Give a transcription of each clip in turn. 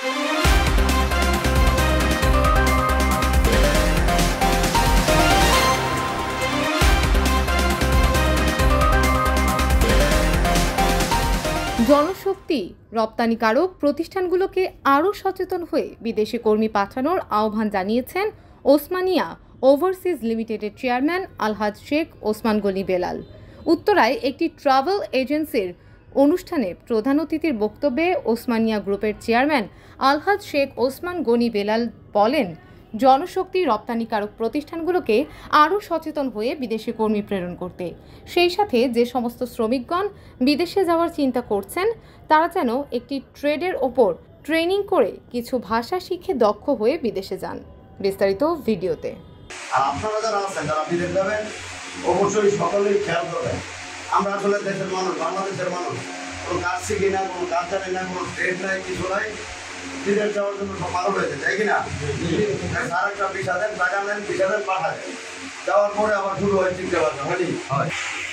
জনশক্তি রপ্তানিকারক প্রতিষ্ঠানগুলোকে আরও সচেতন হয়ে বিদেশে কর্মী পাঠানোর আহ্বান জানিয়েছেন ওসমানিয়া ওভারসিজ লিমিটেডের চেয়ারম্যান আলহাজ শেখ ওসমান গনি বেলাল। উত্তরায় একটি ট্রাভেল এজেন্সির অনুষ্ঠানে প্রধান অতিথির বক্তব্যে ওসমানিয়া গ্রুপের চেয়ারম্যান আলহাজ শেখ ওসমান গনি বেলাল বলেন, জনশক্তি রপ্তানিকারক প্রতিষ্ঠানগুলোকে আরও সচেতন হয়ে বিদেশে কর্মী প্রেরণ করতে, সেই সাথে যে সমস্ত শ্রমিকগণ বিদেশে যাওয়ার চিন্তা করছেন তারা যেন একটি ট্রেডের ওপর ট্রেনিং করে কিছু ভাষা শিখে দক্ষ হয়ে বিদেশে যান। বিস্তারিত ভিডিওতে। আপনারা যারা আছেন যারা বিদেশ যাবেন অবশ্যই সকলেই খেয়াল করবেন। আমরা আসলে দেশের মানুষ, বাংলাদেশের মানুষ, কোনো কাজ শিখি না, কোনো কাজ জানি না, কোনো ট্রেড নাই, কিছু নাই, বিদেশ যাওয়ার জন্য সব পাগল হয়েছে, তাই কিনা? সারা একটা 20,000 টাকা নেন, 20,000 পাঠায়, যাওয়ার পরে আবার শুরু হয় চিনতে পারছে হয়নি।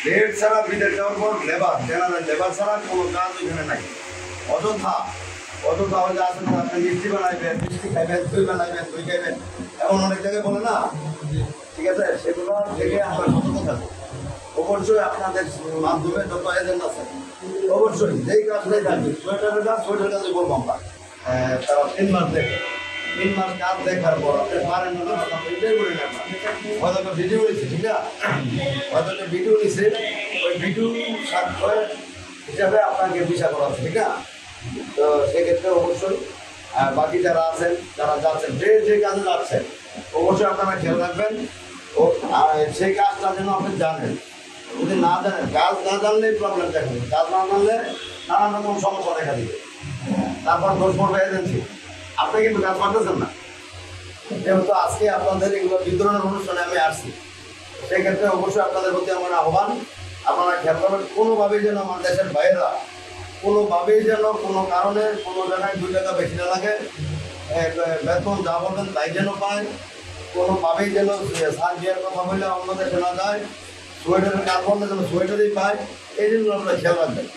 ট্রেড ছাড়া বিদেশ যাওয়ার পর লেবার লেবার ছাড়া কোনো কাজ ওইখানে নাই। অযথা হলে আসেন আপনি মিষ্টি বানাইবেন, মিষ্টি খাইবেন, দই বানাইবেন, দই খাইবেন, এমন অনেক জায়গায় বলে না, ঠিক আছে? সেগুলো থেকে আমরা সতর্ক থাকবো। অবশ্যই আপনাদের মাধ্যমে যত এজেন্ট আছে অবশ্যই যেই কাজটাই থাকবে, সোয়েটারের কাজে বলবো আমরা, তারা 3 মাস দেখে, 3 মাস কাজ দেখার পর আপনি পারেন না, এটাই বলে নেন না, হয়তো একটা ভিডিও নিচ্ছে, ঠিক না? হয়তো একটা ভিডিও নিচ্ছে, ওই ভিডিও হিসাবে আপনাকে ভিসা করা হচ্ছে, ঠিক না? তো সেক্ষেত্রে অবশ্যই বাকি যারা আছেন, যারা যাচ্ছেন, যে কাজে যাচ্ছেন, অবশ্যই আপনারা খেয়াল রাখবেন ও সেই কাজটা যেন আপনি জানেন। যদি না জানেন, কাজ না জানলেই প্রবলেম দেখা দেবে, কাজ না জানলে নানান রকম সমস্যা দেখা দিবে, তারপর দোষ পড়বে এজেন্সি। আপনি কিন্তু কাজ পাঠাচ্ছেন না, যেহেতু আজকে আপনাদের এগুলো বিতরণের অনুষ্ঠানে আমি আসছি, সেক্ষেত্রে অবশ্যই আপনাদের প্রতি আমার আহ্বান, আপনারা খেয়াল করবেন কোনোভাবেই যেন আমার দেশের বাইরেরা কোনোভাবেই যেন কোনো কারণে কোনো জায়গায় 2 টাকা বেশি না লাগে, বেতন যা বলবেন তাই যেন পায়, কোনোভাবেই যেন সার দেওয়ার কথা বললে অন্য দেশে না যায়, সোয়েটারের কাজ বললে যেন সোয়েটারই পায়, এই জন্য আপনারা খেয়াল রাখবেন।